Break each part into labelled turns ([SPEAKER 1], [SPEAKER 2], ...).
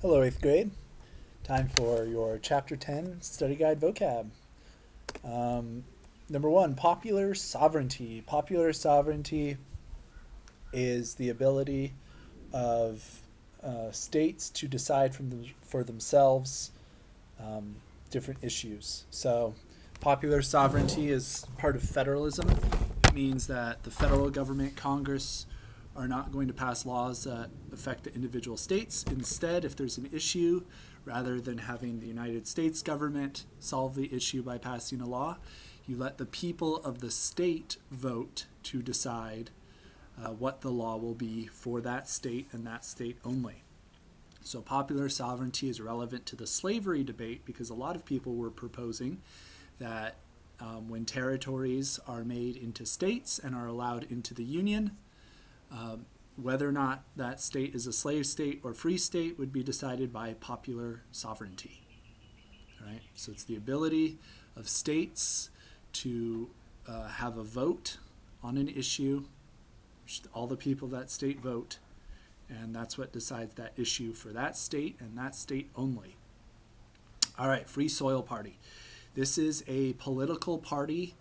[SPEAKER 1] Hello, 8th grade. Time for your Chapter 10 Study Guide Vocab. Number 1, popular sovereignty. Popular sovereignty is the ability of states to decide for themselves different issues. So popular sovereignty is part of federalism. It means that the federal government, Congress, are not going to pass laws that affect the individual states. Instead, if there's an issue, rather than having the United States government solve the issue by passing a law, you let the people of the state vote to decide what the law will be for that state and that state only. So popular sovereignty is relevant to the slavery debate because a lot of people were proposing that when territories are made into states and are allowed into the Union, whether or not that state is a slave state or free state would be decided by popular sovereignty. All right? So it's the ability of states to have a vote on an issue, all the people of that state vote, and that's what decides that issue for that state and that state only. All right, Free Soil Party. This is a political party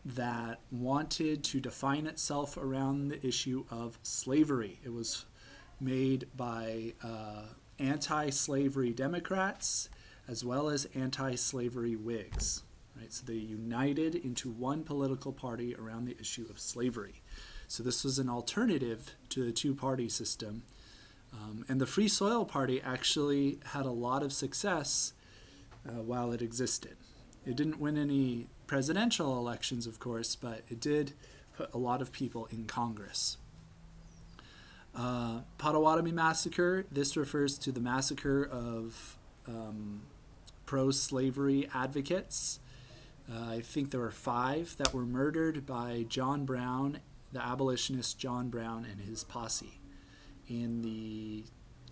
[SPEAKER 1] that wanted to define itself around the issue of slavery. It was made by anti-slavery Democrats as well as anti-slavery Whigs. Right? So they united into one political party around the issue of slavery. So this was an alternative to the two-party system. And the Free Soil Party actually had a lot of success while it existed. It didn't win any presidential elections, of course, but it did put a lot of people in Congress. Pottawatomie Massacre. This refers to the massacre of pro-slavery advocates. I think there were 5 that were murdered by John Brown, the abolitionist John Brown and his posse in the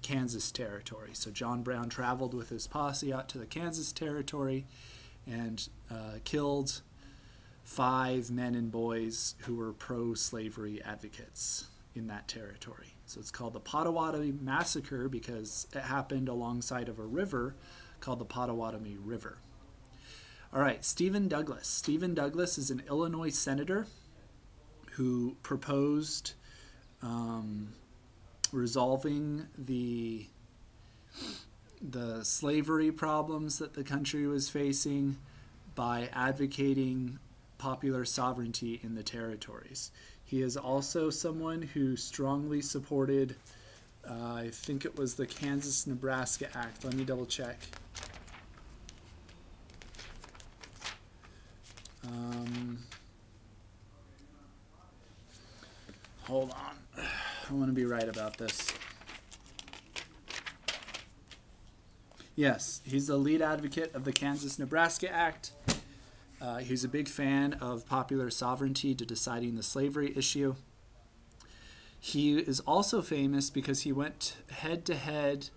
[SPEAKER 1] Kansas Territory. So John Brown traveled with his posse out to the Kansas Territory and killed 5 men and boys who were pro-slavery advocates in that territory. So it's called the Pottawatomie Massacre because it happened alongside of a river called the Pottawatomie River. All right, Stephen Douglas. Stephen Douglas is an Illinois senator who proposed resolving the slavery problems that the country was facing by advocating popular sovereignty in the territories. He is also someone who strongly supported, I think it was the Kansas-Nebraska Act. Let me double check. Hold on. I want to be right about this. Yes, he's the lead advocate of the Kansas-Nebraska Act. He's a big fan of popular sovereignty to deciding the slavery issue. He is also famous because he went head-to-head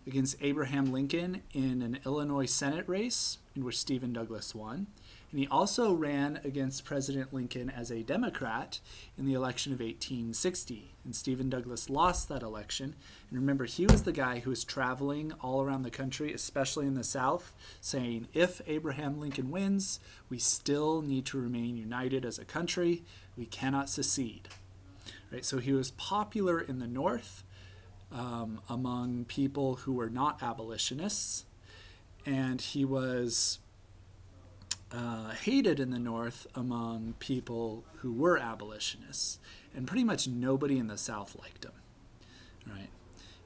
[SPEAKER 1] against Abraham Lincoln in an Illinois Senate race in which Stephen Douglas won. And he also ran against President Lincoln as a Democrat in the election of 1860. And Stephen Douglas lost that election. And remember, he was the guy who was traveling all around the country, especially in the South, saying, if Abraham Lincoln wins, we still need to remain united as a country. We cannot secede. Right? So he was popular in the North among people who were not abolitionists. And he was hated in the North among people who were abolitionists, and pretty much nobody in the South liked him. Right?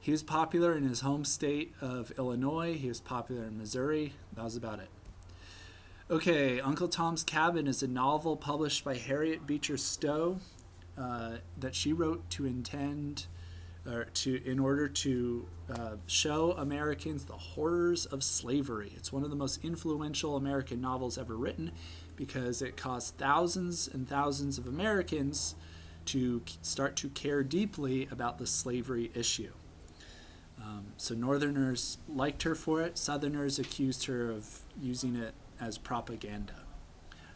[SPEAKER 1] He was popular in his home state of Illinois. He was popular in Missouri. That was about it. Okay, Uncle Tom's Cabin is a novel published by Harriet Beecher Stowe that she wrote in order to show Americans the horrors of slavery. It's one of the most influential American novels ever written because it caused thousands and thousands of Americans to start to care deeply about the slavery issue. So Northerners liked her for it. Southerners accused her of using it as propaganda.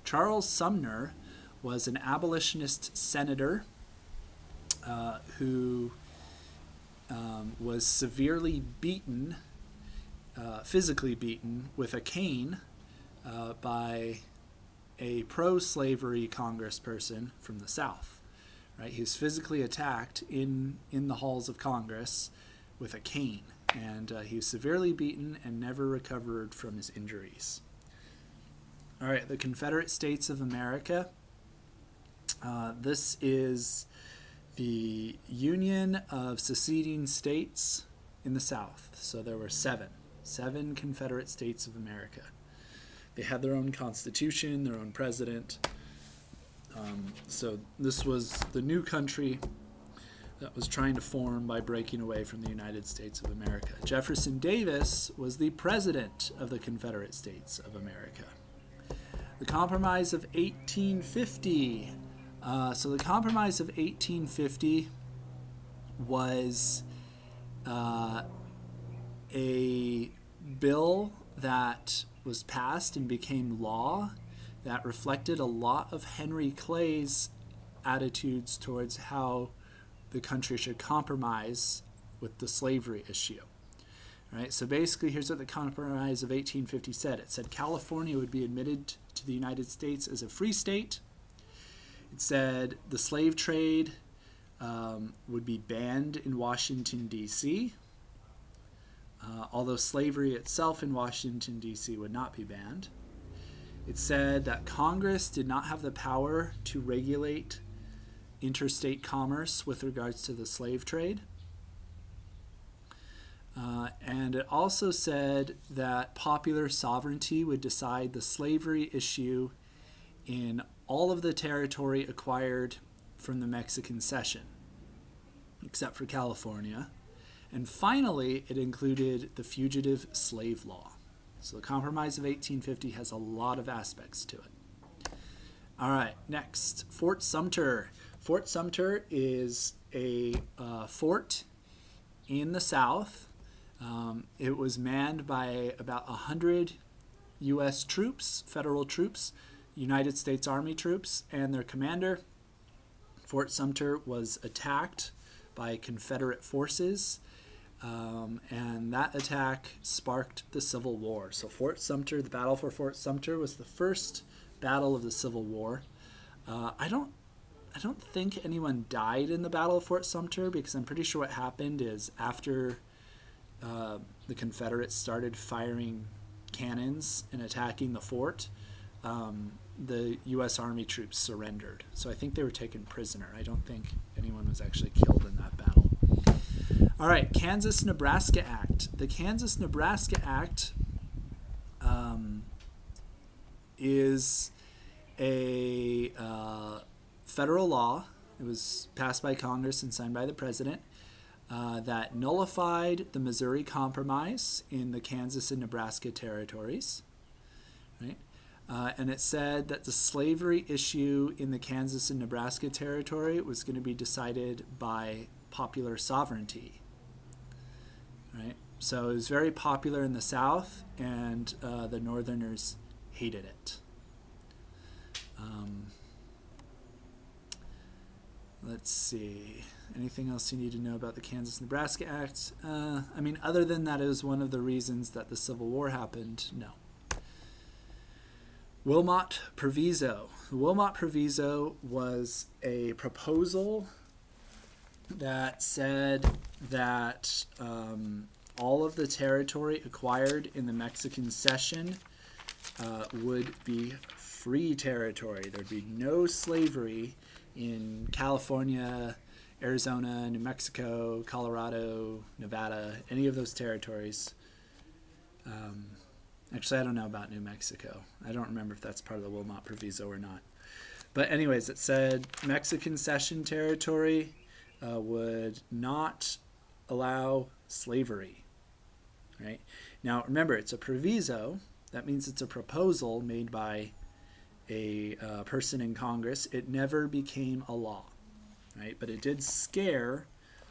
[SPEAKER 1] Charles Sumner was an abolitionist senator who was severely beaten, physically beaten, with a cane by a pro-slavery congressperson from the South. Right? He was physically attacked in the halls of Congress with a cane, and he was severely beaten and never recovered from his injuries. All right, the Confederate States of America. This is the union of seceding states in the South. So there were seven Confederate States of America. They had their own constitution, their own president. So this was the new country that was trying to form by breaking away from the United States of America. Jefferson Davis was the president of the Confederate States of America. The Compromise of 1850. So the Compromise of 1850 was a bill that was passed and became law that reflected a lot of Henry Clay's attitudes towards how the country should compromise with the slavery issue. Right? So basically, here's what the Compromise of 1850 said. It said California would be admitted to the United States as a free state. It said the slave trade would be banned in Washington, D.C., although slavery itself in Washington, D.C. would not be banned. It said that Congress did not have the power to regulate interstate commerce with regards to the slave trade. And it also said that popular sovereignty would decide the slavery issue in all of the territory acquired from the Mexican Cession, except for California. And finally, it included the Fugitive Slave Law. So the Compromise of 1850 has a lot of aspects to it. All right, next, Fort Sumter. Fort Sumter is a fort in the South. It was manned by about 100 U.S. troops, federal troops, United States Army troops, and their commander. Fort Sumter was attacked by Confederate forces, and that attack sparked the Civil War. So Fort Sumter, the battle for Fort Sumter, was the first battle of the Civil War. I don't think anyone died in the Battle of Fort Sumter, because I'm pretty sure what happened is after the Confederates started firing cannons and attacking the fort, the U.S. Army troops surrendered. So I think they were taken prisoner. I don't think anyone was actually killed in that battle. All right, Kansas-Nebraska Act. The Kansas-Nebraska Act is a federal law. It was passed by Congress and signed by the president that nullified the Missouri Compromise in the Kansas and Nebraska territories. Right? And it said that the slavery issue in the Kansas and Nebraska territory was going to be decided by popular sovereignty. Right? So it was very popular in the South, and the Northerners hated it. Let's see. Anything else you need to know about the Kansas-Nebraska Act? I mean, other than that it was one of the reasons that the Civil War happened, no. Wilmot Proviso. The Wilmot Proviso was a proposal that said that all of the territory acquired in the Mexican Cession would be free territory. There'd be no slavery in California, Arizona, New Mexico, Colorado, Nevada, any of those territories. Actually, I don't know about New Mexico. I don't remember if that's part of the Wilmot Proviso or not. But anyways, it said Mexican Cession territory would not allow slavery. Right? Now, remember, it's a proviso. That means it's a proposal made by a person in Congress. It never became a law. Right? But it did scare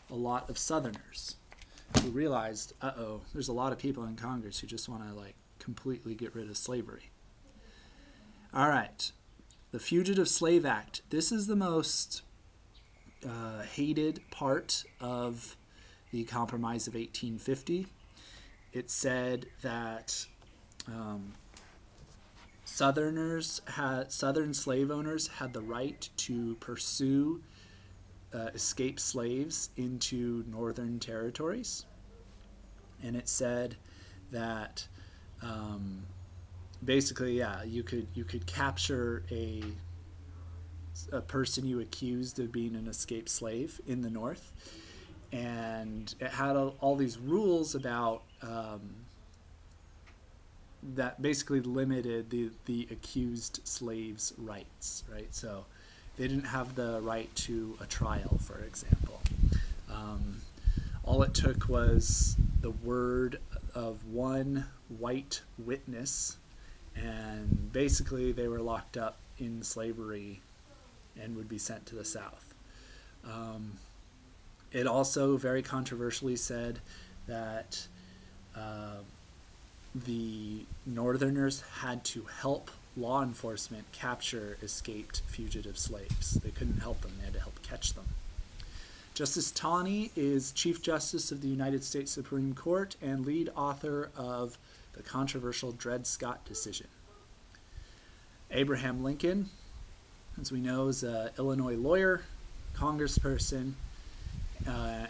[SPEAKER 1] a lot of Southerners who realized, uh-oh, there's a lot of people in Congress who just want to, like, completely get rid of slavery. All right. The Fugitive Slave Act. This is the most hated part of the Compromise of 1850. It said that Southern slave owners had the right to pursue escaped slaves into northern territories. And it said that basically, yeah, you could capture a person you accused of being an escaped slave in the North, and it had all these rules about that basically limited the accused slave's rights, right? So they didn't have the right to a trial, for example. All it took was the word of one white witness, and basically they were locked up in slavery and would be sent to the South. It also very controversially said that the Northerners had to help law enforcement capture escaped fugitive slaves. They couldn't help them, they had to help catch them. Justice Taney is Chief Justice of the United States Supreme Court and lead author of the controversial Dred Scott decision. Abraham Lincoln, as we know, is an Illinois lawyer, congressperson,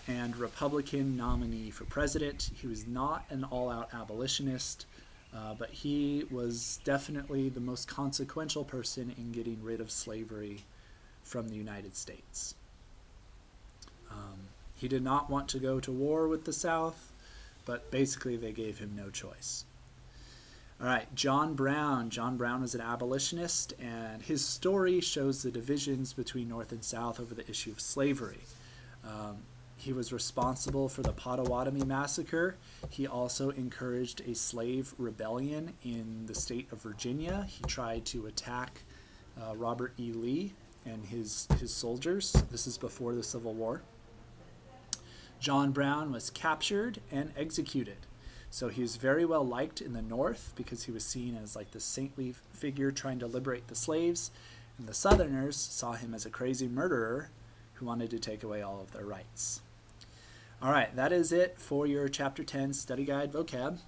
[SPEAKER 1] and Republican nominee for president. He was not an all-out abolitionist, but he was definitely the most consequential person in getting rid of slavery from the United States. He did not want to go to war with the South, but basically they gave him no choice. All right, John Brown. John Brown was an abolitionist, and his story shows the divisions between North and South over the issue of slavery. He was responsible for the Pottawatomie Massacre. He also encouraged a slave rebellion in the state of Virginia. He tried to attack Robert E. Lee and his soldiers. This is before the Civil War. John Brown was captured and executed. So he was very well liked in the North because he was seen as like the saintly figure trying to liberate the slaves. And the Southerners saw him as a crazy murderer who wanted to take away all of their rights. All right, that is it for your Chapter 10 Study Guide Vocab.